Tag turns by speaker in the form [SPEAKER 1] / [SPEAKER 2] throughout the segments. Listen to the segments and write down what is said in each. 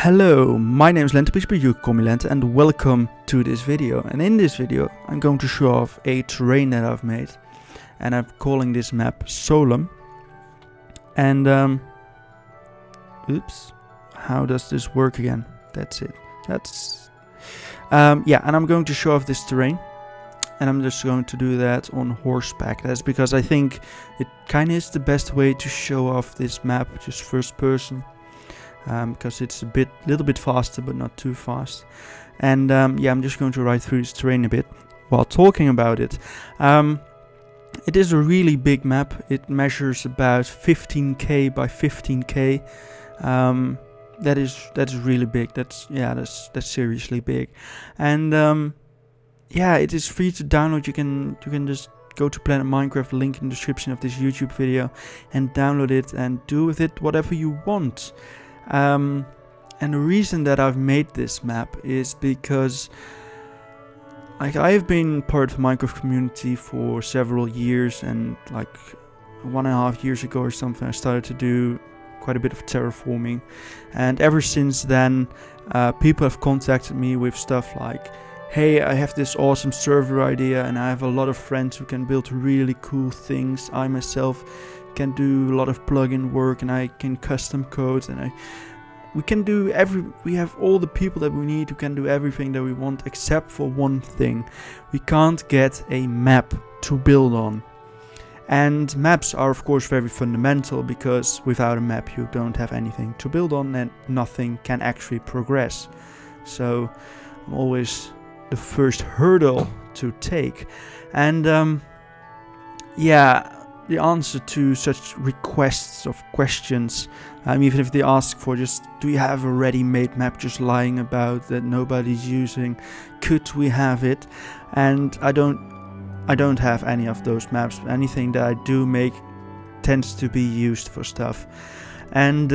[SPEAKER 1] Hello, my name is Lente, but you call me Lente, and welcome to this video. And in this video I'm going to show off a terrain that I've made, and I'm calling this map Solum. And oops, how does this work again? That's it. Yeah, and I'm going to show off this terrain, and I'm just going to do that on horseback. That's because I think it kind of is the best way to show off this map, just first person. Because it's a little bit faster, but not too fast. And yeah, I'm just going to ride through this terrain a bit while talking about it. It is a really big map. It measures about 15k by 15k. That's really big. That's seriously big. And yeah, it is free to download. You can just go to Planet Minecraft, link in the description of this YouTube video, and download it and do with it whatever you want. And the reason that I've made this map is because I've been part of the Minecraft community for several years, and like 1.5 years ago or something I started to do quite a bit of terraforming, and ever since then people have contacted me with stuff like, hey, I have this awesome server idea and I have a lot of friends who can build really cool things. I myself can do a lot of plugin work, and I can custom code, and we have all the people that we need who can do everything that we want, except for one thing. We can't get a map to build on. And maps are of course very fundamental, because without a map you don't have anything to build on and nothing can actually progress. So I'm always the first hurdle to take. And yeah, the answer to such requests of questions, even if they ask for just, do you have a ready-made map just lying about that nobody's using, could we have it? And I don't have any of those maps. Anything that I do make tends to be used for stuff. And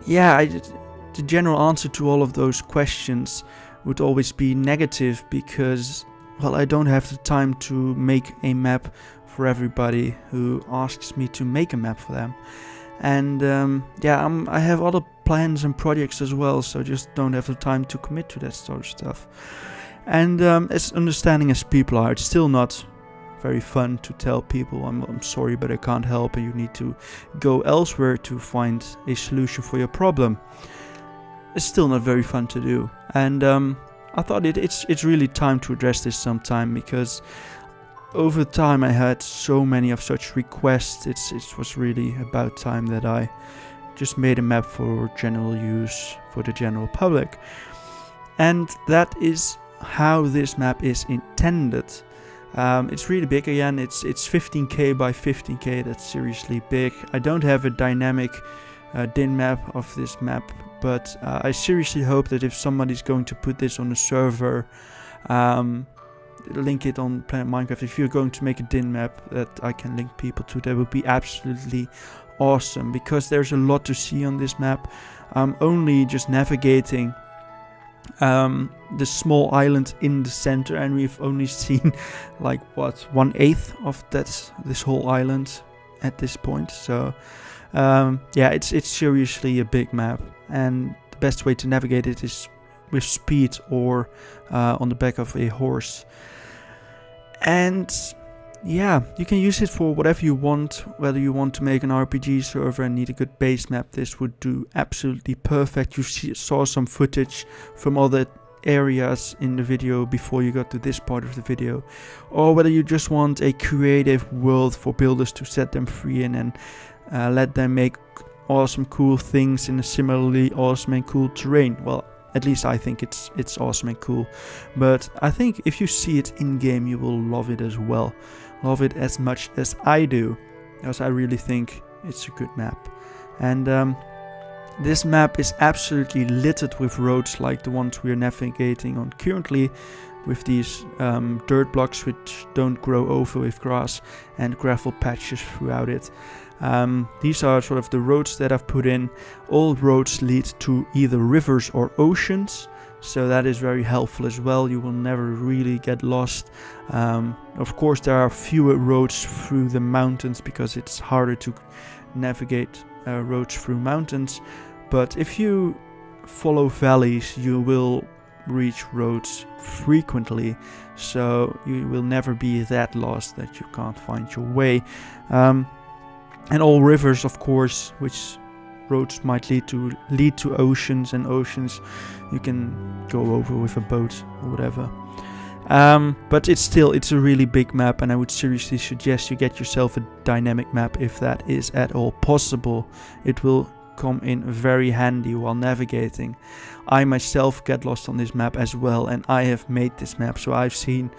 [SPEAKER 1] yeah, the general answer to all of those questions would always be negative, because, well, I don't have the time to make a map for everybody who asks me to make a map for them. And yeah, I have other plans and projects as well, so just don't have the time to commit to that sort of stuff. And as understanding as people are, it's still not very fun to tell people, I'm sorry, but I can't help, and you need to go elsewhere to find a solution for your problem. It's still not very fun to do. And I thought it's really time to address this sometime, because over time I had so many of such requests. It was really about time that I just made a map for general use, for the general public. And that is how this map is intended. It's really big. Again, it's 15k by 15k. That's seriously big. I don't have a dynamic din map of this map, but I seriously hope that if somebody's going to put this on a server, link it on Planet Minecraft, if you're going to make a din map that I can link people to, that would be absolutely awesome, because there's a lot to see on this map. I'm only just navigating the small island in the center, and we've only seen like what, 1/8 of this whole island at this point. So yeah, it's seriously a big map, and the best way to navigate it is with speed or on the back of a horse. And yeah, you can use it for whatever you want. Whether you want to make an RPG server and need a good base map, this would do absolutely perfect. You saw some footage from other areas in the video before you got to this part of the video. Or whether you just want a creative world for builders to set them free in, and let them make awesome cool things in a similarly awesome and cool terrain. Well, at least I think it's awesome and cool. But I think if you see it in game, you will love it as well. Love it as much as I do, because I really think it's a good map. And this map is absolutely littered with roads like the ones we are navigating on currently, with these dirt blocks which don't grow over with grass, and gravel patches throughout it. These are sort of the roads that I've put in. All roads lead to either rivers or oceans, so that is very helpful as well. You will never really get lost. Of course, there are fewer roads through the mountains, because it's harder to navigate roads through mountains. But if you follow valleys, you will reach roads frequently, so you will never be that lost that you can't find your way. And all rivers, of course, which roads might lead to oceans, and oceans you can go over with a boat or whatever. But it's a really big map, and I would seriously suggest you get yourself a dynamic map if that is at all possible. It will come in very handy while navigating. I myself get lost on this map as well, and I have made this map, so I've seen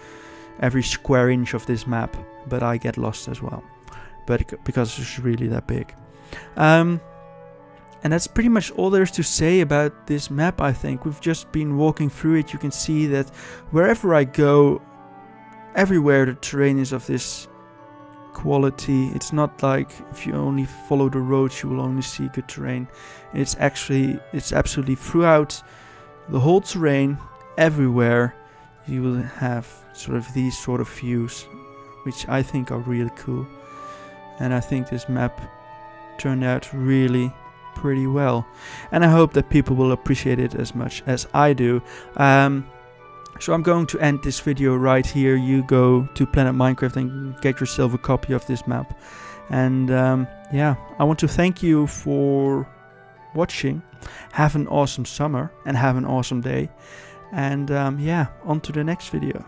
[SPEAKER 1] every square inch of this map, but I get lost as well, but because it's really that big. And that's pretty much all there is to say about this map. I think we've just been walking through it. You can see that wherever I go, everywhere the terrain is of this quality. It's not like if you only follow the roads you will only see good terrain. It's absolutely throughout the whole terrain, everywhere you will have sort of these sort of views, which I think are really cool. And I think this map turned out really pretty well, and I hope that people will appreciate it as much as I do. So I'm going to end this video right here. You go to Planet Minecraft and get yourself a copy of this map. And yeah, I want to thank you for watching. Have an awesome summer and have an awesome day. And yeah, on to the next video.